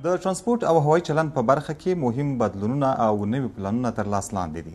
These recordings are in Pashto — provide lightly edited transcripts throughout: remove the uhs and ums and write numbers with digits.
د ترانسپورت او هوایي چلند په برخه کې مهم بدلونونه او نوي پلانونه تر لاس لاندې دي.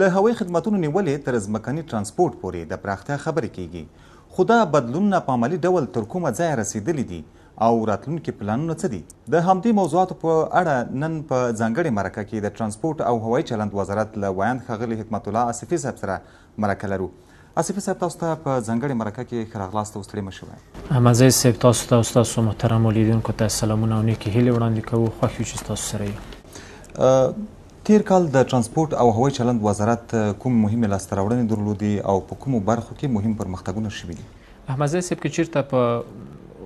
له هوایي خدماتونو نیولې تر ځمکني ترانسپورت پورې د پراختیا خبرې کیږي، خو دا بدلونونه په عملي ډول تر کومه ځایه رسیدلي دي او راتلونکي پلانونه څه دي؟ د همدې موضوعاتو په اړه نن په ځانګړې مرکه کې د ترانسپورت او هوایي چلند وزارت له ویاند ښاغلي حکمت الله آصفي صاحب سره مرکه لرو. آصفي صاحب، تاسو ته په ځانګړې مرکه کې ښه راغلاست او ستړي مه شئ. مزید صاحب، تاسو ته او ستاسو محترمو لیدونکو ته سلامونه او نیکې هیلې وړاندې کوو. خوښ یو چې ستاسو سره یو. تیر کال د ترانسپورت او هوایي چلند وزارت کوم مهمې لاسته راوړنې درلودې او په کومو برخو کې مهم پرمختګونه شوي دي؟ احمد صاحب، که چیرته په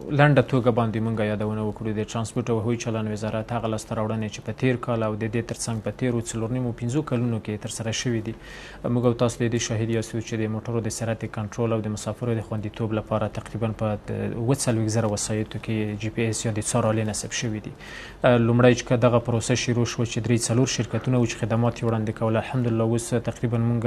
لنډه توګه باندې موږ یادونه وکړو، د ترانسپورت او هوایي چلند وزارت هغه لاسته راوړنې چې په تیر کال او د دې ترڅنګ په تیرو 4.5 کلونو کې ترسره شوي دي، موږ او تاسو د دې شاهد یاستو چې د موټرو د سرعت کنټرول او د مسافرو د خوندیتوب لپاره تقریبا په 40,000 وسایطو کې جی پی اس یا د څارالې نصب شوي دي. لومړی چې دغه پروسه شروع شو چې 3-4 شرکتونه و چې خدمات یې وړاندې کول، الحمدلله اوس تقریبا موږ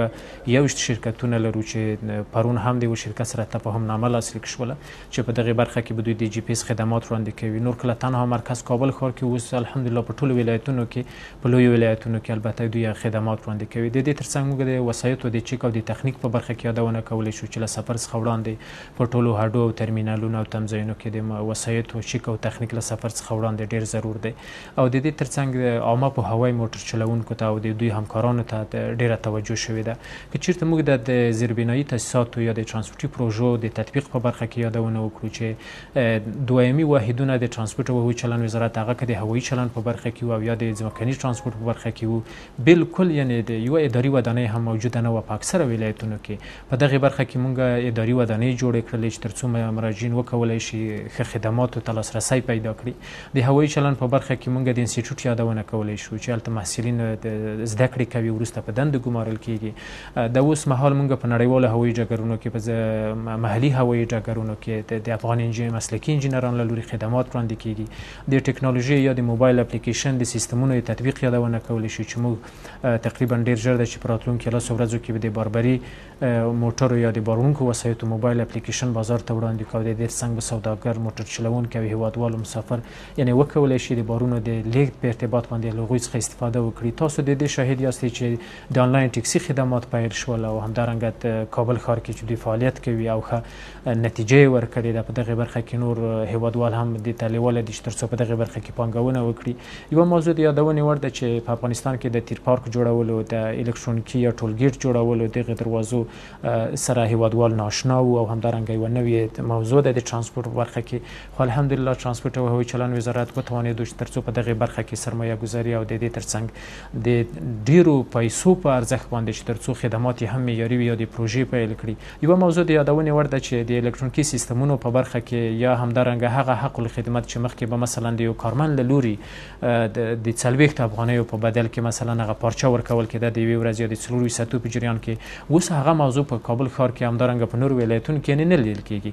21 شرکتونه لرو چې پرون هم د یو شرکت سره تفاهم نامه لاسلیک شوله چې په دغه برخه کې دوی د جی پی اس خدمات وړاندې کوي. نور کله تنها مرکز کابل ښار کې اوس الحمدلله په ټولو ولایتونو کې، په لویو ولایتونو کې البته دوی خدمات وړاندې کوي. د دې ترڅنګ موږ د وسایطو د چیک او د تخنیک په برخه کې یادونه کولی شو چې له سفر څخه وړاندې په ټولو هډو او ترمینالونو او تمځایونو کې د وسایطو چیک او تخنیک له سفر څخه وړاندې ډیر ضرور دی. او د دې ترڅنګ عامه په هوایي موټر چلوونکو ته او د دوی همکارانو ته ډیره توجه شوې ده. که چیرته موږ د زیربنایي تاسیساتو یا د ترانسپورتي پروژو د تطبیق په برخه کې یادونه وکړو چې دویمي واحدونه د ترانسپورت او هوایي چلند وزارت هغه که د هوایي چلند په برخه کې او یا د ځمکني ترانسپورت په برخه کې وو، بالکل یعنی د یو اداري ودانۍ هم موجوده نه وه په اکثره ولایتونو کې. په دغه برخه کې موږ اداري ودانۍ جوړې کړلې چې ترڅو مراجعین وکولی شي ښه خدماتو ته لاسرسی پیدا کړي. د هوایي چلند په برخه کې موږ د انسټیټوټ یادونه کولی شو چې هلته محصلین زده کړې کوي، وروسته په دندو ګمارل کیږي. د اوس مهال موږ په نړیوالو هوایي ډګرونو کې، په محلي هوایي ډګرونو کې د افغان مسلکي انجینرانو له لوري خدمات وړاندې کیږي. د ټکنالوژي یا د موبایل اپلیکیشن د سیستمونو تطبیق یادونه کولی شو چې موږ تقریبا ډیر ژر د چې په راتلونکي 10 ورځو کې د باربري موټرو یا د بارونکو وسایطو موبایل اپلیکیشن بازار ته وړاندې کوو. د دې څنګه به سوداګر، موټر چلوونکي او هیوادوال او مسافر یعنی وکولی شي د بارونو د لیږد په ارتباط باندې له هغوی څخه استفاده وکړي. تاسو د دې شاهد یاستئ چې د آنلاین ټکسي خدمات پیل شول او همدارنګه کابل ښار کې چې دوی فعالیت کوي او ښه نتیجه یې ورکړې ده. په دغه برخه کې نور هیوادوال هم د تالیواله دي چې ترڅو په دغه برخه کې پانګونه وکړي. یوه موضوع د یادونې وړ ده چې په افغانستان کې د تیر پارک جوړولو، د الکترونیکي یا ټولګیټ جوړولو دغه دروازو سره هیوادوال ناشنا وو او همدارنګه یوه نوې موضوع ده د ترانسپورت په برخه کې. خو الحمدلله ترانسپورت او هوایي چلند وزارت وتوانېدو چې ترڅو په دغه برخه کې سرمایه ګذاري او د دې ترڅنګ د ډیرو پیسو په ارزښت باندې چې ترڅو خدمات هم معیاري وي یا د پروژې پیل کړي. یوه موضوع د یادونې وړ ده چې د الکترونیکي سیستمونو په برخه کې یا همدارنګه هغه حق الخدمت چې مخکې به مثلا د یو کارمند له لوري د 40 افغانیو په بدل کې مثلا هغه پارچه ورکول کېده د 1 ورځې یا د 24 ساعتو په جریان کې، اوس هغه موضوع په کابل ښار کې همدارنګه په نورو ولایتونو کې نه لیدل کېږي.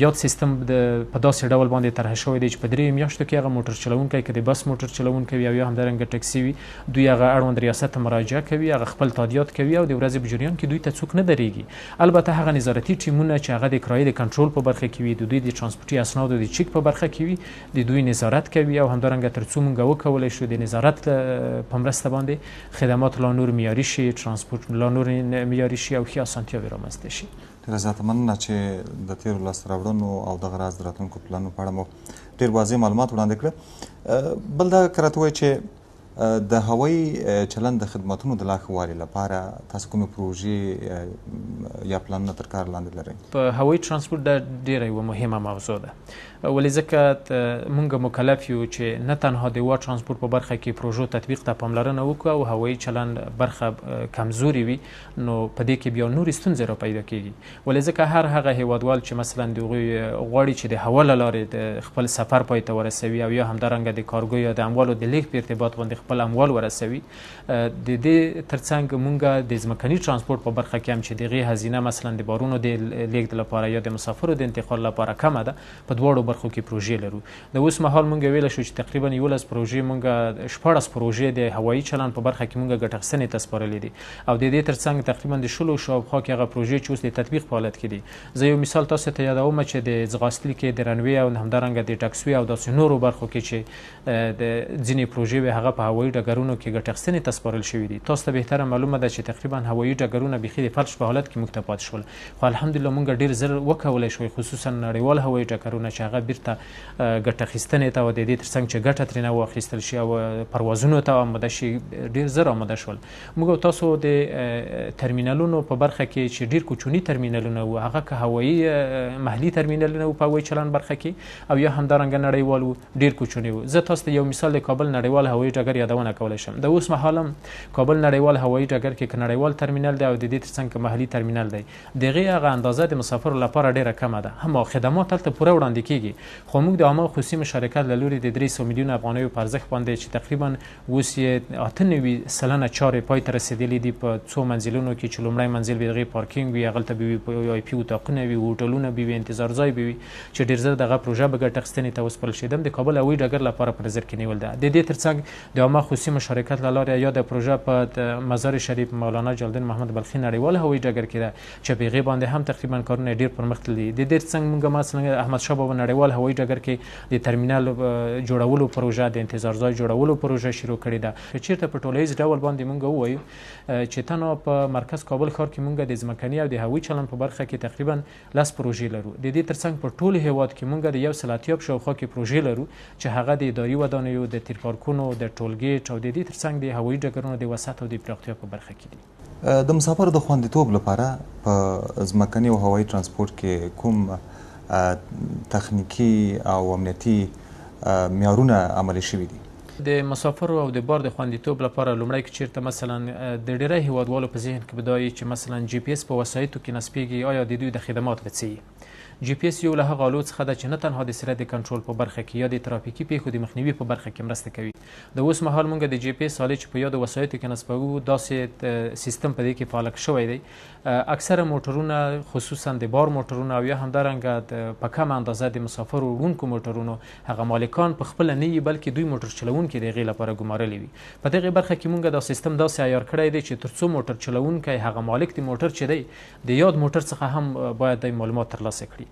یاد سیستم په داسې ډول باندې طرح شوی دی چې په 3 میاشتو کې هغه موټر چلوونکی که د بس موټر چلوونکی وي او یا همدارنګه ټکسي وي، دوی هغه اړوند ریاست ته مراجعه کوي، هغه خپل تادیات کوي او د ورځې په جریان کې دوی ته څوک نه درېږي. البته هغه نظارتي ټیمونه چې هغه د کرایې د کنټرول په برخه کې وي، د دوی د ترانسپورتي اسنادو د چیک په برخه کې وي، د دوی نظارت کوي او همدارنګه ترڅو موږ وکولی شو د نظارت په مرسته باندې خدمات لا نور معیاري شي، ترانسپورت لا نور معیاري شي او ښې اسانتیاوې رامنځته شي. ډېره زیاته مننه چې د تېرو لاسته راوړنو او دغه راز د راتلونکو پلانونو په اړه مو ډېر واضح معلومات وړاندې کړه. بل دا که راته ووایئ چې د هوایي چلند د خدماتونو د لا ښه والي لپاره تاسو کومې پروژې یا پلانونه تر کار لاندې لرئ؟ په هوایي ترانسپورت دا ډېره یوه مهمه موضوع ده، ولې ځکه موږ مکلف یو چې نه تنها د هوا ترانسپورت په برخه کې پروژو تطبیق ته پاملرنه وکړو او هوایي چلند برخه کمزوري وي، نو په دې کې بیا نورې ستونزې را پیدا کېږي. ولې ځکه هر هغه هیوادوال چې مثلا د هغوی غواړي چې د هوا له لارې د خپل سفر پای ته ورسوي او یا همدارنګه د کارګو یا د اموالو د لیږد په ارتباط باندې خپل اموال ورسوي. د دې ترڅنګ مونږ د ځمکني ترانسپورت په برخه کې هم چې دغه هزینه مثلا د بارونو د لیږد لپاره یا د مسافرو د انتقال لپاره کمه ده، په دواړو برخو کې پروژې لرو. د اوس مهال مونږ ویل شو چې تقریبا 11 پروژې مونږ 14 پروژې د هوایي چلند په برخه کې مونږ ګټه اخیستنې ته سپارلې دي او د دې ترڅنګ تقریبا د 10 شاوخوا کې هغه پروژې چې اوس د تطبیق په حالت کې دي. زه یو مثال تاسو ته یادوم چې د ځغاستل کې د رنوي او همدارنګه د ټاکسوي او داسې نورو برخو کې چې د ځینې پروژې وي هغه په هوایي ډګرونو کې ګټه اخیستنې ته سپارل شوي دي. تاسو ته بهتره معلومه ده چې تقریبا هوایي ډګرونه بیخي د فلج په حالت کې موږ ته پاتې شول، خو الحمدلله مونږ ډیر زر وکولای شو، خصوصا نړیوال هوایي ډګرونه چې هغه بیرته ګټه اخیستنې ته او د دې ترڅنګ چې ګټه ترې نه واخیستل شي او پروازونو ته آماده شي ډیر زر آماده شول. موږ تاسو د ترمینالونو په برخه کې چې ډیر کوچني ترمینالونه وو، هغه که هوایي محلي ترمینالونه په هوایي چلند برخه کې او یا همدارنګه نړیوال ډیر کوچني وو. زه تاسو ته یو مثال د کابل نړیوال هوایي ډګر یادونه کولی شم. د اوس مهال هم کابل نړیوال هوایي ډګر کې نړیوال ترمینل دی او د دې ترڅنګ محلي ترمینل دی. دغه هغه اندازه د مسافرو لپاره ډیره کمه ده، هم خدمات هلته پوره وړاندې کیږي، خو موږ د عامه خصوصي مشارکت له لوري د 300 میلیون افغانیو په ارزښت باندې چې تقریبا اوس یې 98% چارې پای ته رسیدلې دي په څو منزلونو کې چې لومړی منزل به دغه پارکینګ وي، هغلته به وي آی پی اتاقونه وي، هوټلونه به وي، انتظار ځای به وي چې ډیر زر دغه پروژه به ګټه اخیستنې ته وسپارل شي. د کابل هوایي ډګر لپاره په نظر کې نیول ده. د دې ترڅنګ د عامه خصوصي مشارکت له لارې یا د پروژه په مزار شریف مولانا جلال الدین محمد بلخي نړیوال هوایي ډګر کې ده چې په هغې باندې هم تقریبا کارونه ډیر پرمختللي دي. د دې ترڅنګ موږ مثلا احمدشاه بابا نړیوال هوایي ډګر کې د ترمینال جوړولو پروژه، د انتظار ځای جوړولو پروژه شروع کړې ده. چیرته په ټولیز ډول باندې موږ ووایو چې تنها په مرکز کابل ښار کې موږ د ځمکني او د هوایي چلند په برخه کې تقریبا 10 پروژې لرو. د دې ترڅنګ په ټول هیواد کې موږ د 180 شاوخوا کې پروژې لرو چې هغه د اداري ودانیو، د تیر پارکونو، د ټولګیټ او د دې ترڅنګ د هوایي ډګرونو د وسعت او د پراختیا په برخه کې دي. د مسافرو د خوندیتوب لپاره په ځمکني او هوایي ترانسپورت کې کوم تخنیکی او امنیتي معیارونه عملي شوي دي؟ د مسافرو او د بار د خوندیتوب لپاره لومړی کې چیرته مثلا د ډیری هیوادوالو په ذهن کې بدایي چې مثلا جی پی اس په وسایطو کې نصبیږي، آیا د دوی د خدمات څه؟ جی پی اس یو له هغه آلو څخه ده چې نه تنها د سرعت کنټرول په برخه کې یا د ترافیکي پیښو د مخنیوي په برخه کې مرسته کوي. د اوس مهال موږ د جی پی اس آلې چې په یادو وسایطو کې نصبوو داسې سیستم په دې کې فعال شوی دی. اکثره موټرونه خصوصا د بار موټرونه او یا همدارنګه په کم اندازه د مسافرو وړونکو موټرونو هغه مالکان په خپل نه وي بلکې دوی موټر چلونکي د هغې لپاره ګمارلي وي. په دغه برخه کې موږ دا سیستم داسې عیار کړی دی چې ترڅو موټر چلونکی هغه مالک د موټر چې دی د یاد موټر څخه هم باید د معلومات ترلاسه کړي.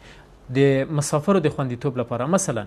د مسافرو د خوندیتوب لپاره مثلا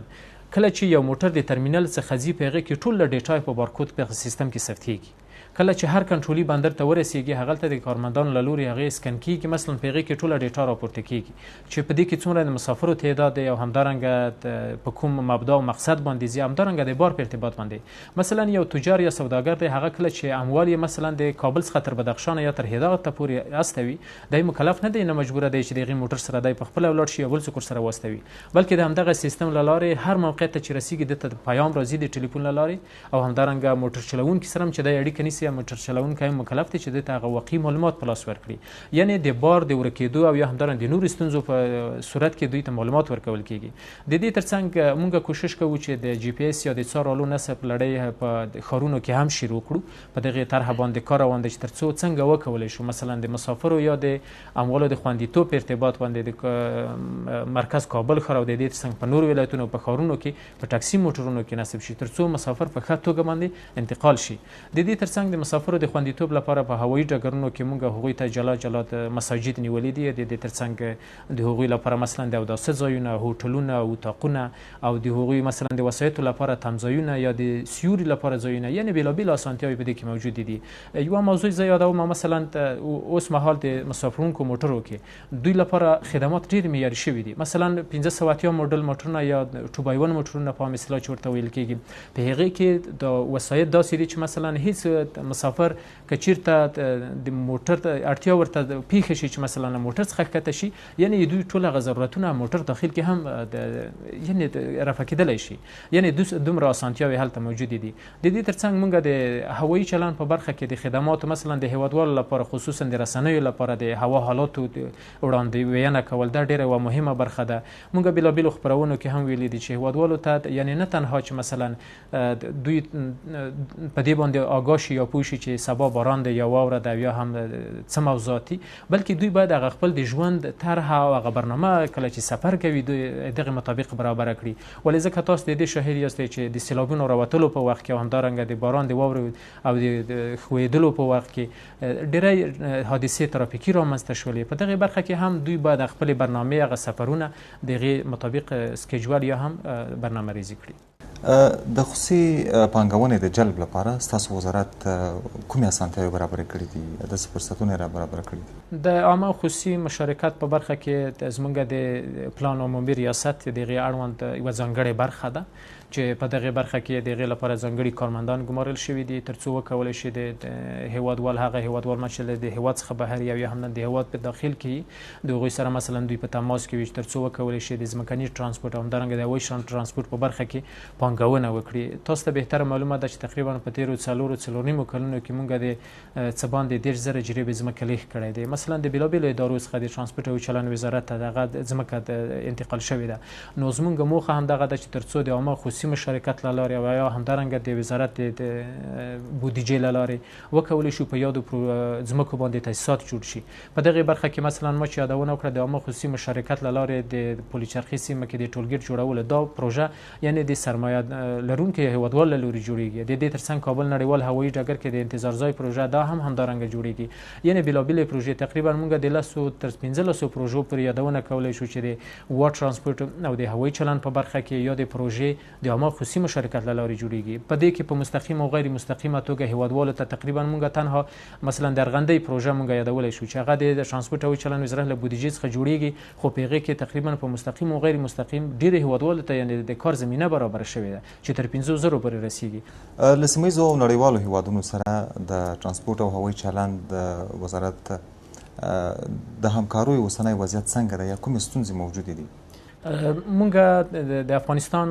کله چې یو موټر د ترمینل څخه ځي په هغې کې ټول له ډیټا په بارکود په سیستم کې ثبت کیږي. کله چې هر کنټرولي بندر ته ورسیږي هغلته د کارمندانو له لوري هغې سکن کیږي، مثلا په هغې کې ټوله ډیټا راپورته کیږي چې په دې کې څومره د مسافرو تعداد دی او همدارنګه په کوم مبدا او مقصد باندې ځي، همدارنګه د بار په ارتباط باندې. مثلا یو تجار یا سوداګر دی، هغه کله چې اموال یې مثلا د کابل څخه تر بدخشان یا تر هرات ته پورې استوي، دی مکلف نه دی، نه مجبوره دی چې د هغې موټر سره دی په خپله ولاړ شي یا بل څوک سره واستوي، بلکې د همدغه سیستم له لارې هر موقع ته چې رسیږي دته د پیام راځي د ټلیفون له لارې او همدارنګه موټر چلونکي سره هم چې دی اړیکه نیسي یا موټر چلونکی مکلف دی چې دته هغه واقعي معلومات په لاس ورکړي. یعنی د بار د ورکېدو او یا همدارنګه د نورو ستونزو په صورت کې دوی ته معلومات ورکول کیږي. د دې ترڅنګ موږ کوشش کوو چې د جی پی اس یا د څار آلو نصب لړۍ په ښارونو کې هم شروع کړو، په دغه طرحه باندې کار روان دی چې ترڅو څنګه وکولی شو مثلا د مسافرو یا د اموالو د خوندیتوب په ارتباط باندې د مرکز کابل ښار او د دې ترڅنګ په نورو ولایتونو په ښارونو کې په ټاکسي موټرونو کې نصب شي ترڅو مسافر په ښه توګه باندې انتقال شي. د دې ترڅنګ د مسافرو د خوندیتوب لپاره په هوایي ډګرونو کې موږ هغوی ته جلا جلا مساجد نیولي دي. د دې ترڅنګ د هغوی لپاره مثلا د اوداسه ځایونه، هوټلونه، اتاقونه او د هغوی مثلا د وسایطو لپاره تمځایونه یا د سیوري لپاره ځایونه، یعنې بېلابېل اسانتیاوې په دې کې موجودې دي. یوه موضوع زه یادوم، مثلا اوس مهال د مسافرونکو موټرو کې دوی لپاره خدمات ډېر معیاري شوي دي. مثلا 1580 موډل موټرونه یا 2x1 موټرونه په عام اصطلاح چې ورته ویل کېږي، په هغې کې د وسایط داسې دي چې مثلا هیڅ مسافر که چیرته د موټر اړتیا ورته پیښه شي چې مثلا موټر څخه ښکته شي یعنی دوی ټول هغه ضرورتونه موټر داخل کې هم یعنی رفع کېدلی شي یعنی دومره اسانتیاوې هلته موجودې دي. د دې ترڅنګ موږ د هوایي چلند په برخه کې د خدماتو مثلا د هیوادوالو لپاره خصوصا د رسنیو لپاره د هوا حالاتو وړاندوینه کول دا ډیره یوه مهمه برخه ده. موږ بېلابېلو خپرونو کې هم ویلي دي چې هیوادوالو ته یعنی نه تنها چې مثلا دوی په دې باندې آګاه شي یا پوه شي چې سبا باران دی یا واوره ده یا هم څه موضوعاتي بلکې دوی باید هغه خپل د ژوند طرحه او هغه برنامه کله چې سفر کوي دغه مطابق برابره کړي. ولې ځکه تاسو د دې شاهد یاستئ چې د سیلابونو راوتلو په وخت کې او همدارنګه د باران د واورې او د ښویېدلو په وخت کې ډېری حادثې ترافیکي رامنځته شولې. په دغه برخه کې هم دوی باید خپلې برنامې هغه سفرونه د هغې مطابق سکیجول یا هم برنامه ریزي کړي. د خصوصي پانګونې د جلب لپاره ستاسو وزارت کومې اسانتیاوې برابرې کړي دي داسې فرصتونه را برابر کړي دي؟ د عامه خصوصي مشارکت په برخه کې زموږ د پلان عمومي ریاست د هغې اړوند یوه ځانګړې برخه ده چې په دغه برخه کې د هغې لپاره ځانګړي کارمندان ګمارل شوي دي تر څو وکولی شي د هیوادوال هغه هیوادوال چې د هیواد څخه بهر یا هم د هیواد په داخل کې د هغوی سره مثلا دوی په تماس کې وي چې تر څو وکولی شي د ځمکني ترانسپورټ او همدارنګه د هوایي ترانسپورټ په برخه کې پانګونه وکړي. تاسو ته بهتره معلومه ده چې تقریبا په تېرو څلور نیمو کلونو کې موږ د څه باندې 10,000 جریبې ځمکه لیږ کړی دی. مثلا د بېلابېلو ادارو څخه د ترانسپورټ او چلند وزارت ته دغه ځمکه انتقال شوې ده. نو زموږ موخه هم دغه ده چې تر څو د عامه خصوصي مشارکت له لارې او یا همدارنګه د وزارت د بودیجې له لارې وکولی شو په یادو ځمکو باندې تاسیسات جوړ شي. په دغې برخه کې مثلا ما چې یادونه وکړه د عامه خصوصي مشارکت له لارې د پلچرخي سیمه کې د ټولګټ جوړولو دا پروژه یعنی د سرمایه لرونکي هیوادوال له لوري جوړیږي. د دې ترڅنګ کابل نړیوال هوایي ډګر کې د انتظار ځای پروژه دا هم همدارنګه جوړیږي. یعنی بېلابېلې پروژې تقریبا موږ د 10 تر 15 پروژو پورې یادونه کولی شو چې د وا ترانسپورټ او د هوایي چلند په برخه کې یا د پروژې د عامه خصوصي مشارکت له لارې جوړیږي. په دې کې په مستقیم او غیر مستقیمه توګه هیوادوالو ته تقریبا موږ تنها مثلا د ارغندې پروژه موږ یادولی شو چې هغه د ترانسپورټ او چلند وزارت له بودیجې څخه جوړیږي خو په هغې کې تقریبا په مستقیم او غیر مستقیم ډېرې هیوادوالو ته یعنې د کار زمینه برابره شوې ده چې تر 500 پورې رسیږي. له سیمه ییزو او نړیوالو هیوادونو سره د ترانسپورټ او هوایي چلند د وزارت د همکاریو اوسنی وضعیت څنګه دی یا کومې ستونزې موجودې دي؟ مونږ د افغانستان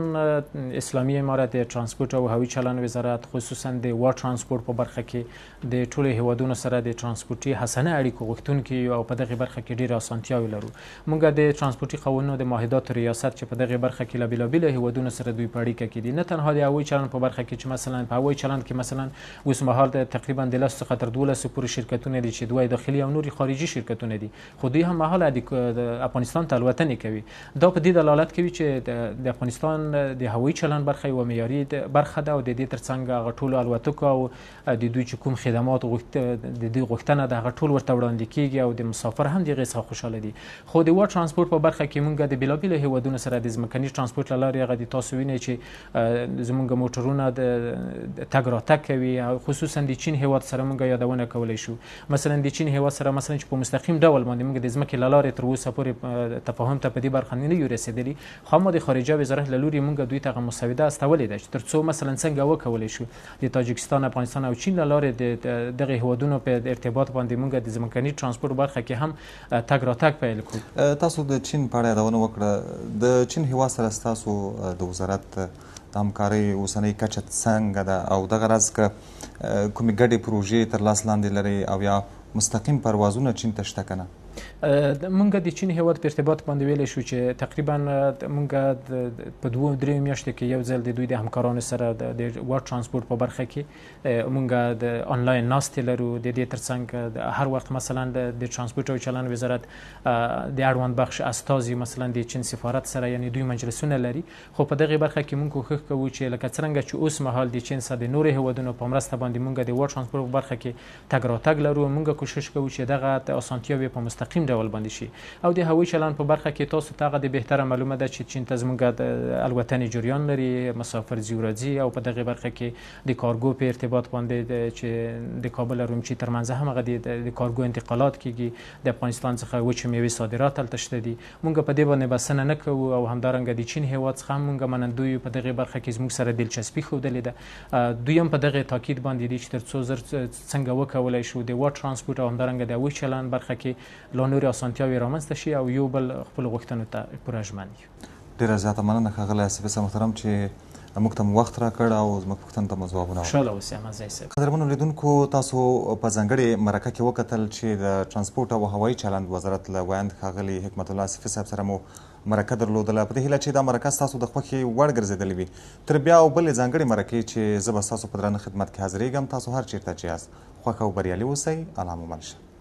اسلامي امارت د ترانسپورټ او هوایي چلند وزارت خصوصا د وا ترانسپورټ په برخه کې د ټولو هیوادونو سره د ترانسپورټي حسنه اړیکو غوښتونکي او په دغه برخه کې ډېرې اسانتیاوې لرو. مونږ د ترانسپورټي قوانینو د معاهداتو ریاست چې په دغه برخه کې له بېلابېلو هیوادونو سره دوی په اړیکه کې دي نه تنها د هوایي چلند په برخه کې چې مثلا په هوایي چلند کې مثلا اوس مهال تقریبا د 10 څخه تر 12 پورې شرکتونه دي چې دوی داخلي او نوري خارجي شرکتونه دي خو دوی هم مهاله د افغانستان ته الوتنې کوي. دا په دې دلالت کوي چې د افغانستان د هوایي چلند برخه یوه معیاري برخه ده او د دې ترڅنګ هغه ټولو الوتکو او د دوی چې کوم خدمات د دوی غوښتنه ده هغه ټول ورته وړاندې کیږي او د مسافر هم د هغې څخه خوشحاله دي. خو د وا ترانسپورټ په برخه کې موږ د بېلابېلو هیوادونو سره د ځمکني ترانسپورټ له لارې هغه د تاسو وینئ چې زموږ موټرونه د تګ راتګ کوي او خصوصا د چین هیواد سره موږ یادونه کولی شو. مثلا د چین هیواد سره مثلا چې په مستقیم ډول باندې موږ د ځمکې له لارې تر اوسه پورې تفاهم ته په دې برخه نه یو رسېدلي خو ما د خارجه وزارت له لوري موږ دوی ته مسوده استولې ده چې تر څو مثلا څنګه وکولی شو د تاجکستان افغانستان او چین له لارې د دغه هیوادونو په ارتباط باندې موږ د ځمکني ترانسپورټ برخه کې هم تګ راتګ پیل کړو. تاسو د چین په اړه یادونه وکړه. د چین هیواد سره ستاسو د وزارت د همکارۍ اوسنۍ کچه څنګه ده او دغه راز که کومې ګډې پروژې تر لاس لاندې لرئ او یا مستقیم پروازونه چین ته شته که نه؟ مونږ د چین هیواد په ارتباط باندې ویلی شو چې تقریبا مونږ په 2-3 میاشتو کې یو ځل د دوی د همکارانو سره د وا ترانسپورټ په برخه کې مونږ د آنلاین ناستې لرو. د دې ترڅنګ هر وخت مثلا د ترانسپورټ او چلند وزارت د اړوند بخش استازي مثلا د چین سفارت سره یعنی دوی مجلسونه لري خو په دغه برخه کې مونږ کوښښ کوو چې لکه څرنګه چې اوس مهال د چین سره د نورو هیوادونو په مرسته باندې مونږ د وا ترانسپورټ په برخه کې تګ راتګ لرو مونږ کوښښ کوو چې دغه اسانتیاوې په مستقیم ډول باندې شي او د هوایي چلند په برخه کې تاسو ته د بهتره معلومه ده چې چین ته زموږ د الوتنې جریان لري، مسافر ځي ورځي، او په دغه برخه کې د کارګو په ارتباط باندې چې د کابل رومچي ترمنځ هم هغه د کارګو انتقالات کیږي، د افغانستان څخه وچې میوې صادرات هلته شته دي. موږ په دې باندې بسنه نه کوو او همدارنګه د چین هیواد څخه هم موږ منندوی په دغه برخه کې زموږ سره دلچسپي ښودلې ده. دوی هم په دغه تاکید باندې دي چې تر څو زر څنګه وکولای شو د واټ ترانسپورت او همدارنګه د هوایي چلند برخه کې لا نورې اسانتیاوې رامنځته شي او یو بل خپل غوښتنو ته پوره ژمن یو. ډېره زیاته مننه ښاغلی آصف صاحب محترم چې موږ ته وخت راکړ او زموږ پوښتنو ته مو ځوابونه ورکړل. خوشحاله اوسئ مزی صاحب. قدرمنو لیدونکو، تاسو په ځانګړې مرکه کې وکتل چې د ترانسپورت او هوایي چلند وزارت له ویاند ښاغلي حکمت الله آصفي صاحب سره مو مرکه درلودله. په دې هیله چې دا مرکه ستاسو د خوښې وړ ګرځېدلې وي. تر بیا او بلې ځانګړې مرکې چې زه به ستاسو په درانه خدمت کې حاضرېږم، تاسو هر چېرته چې یاست خوښ او بریالي اوسئ. الله مو مل شه.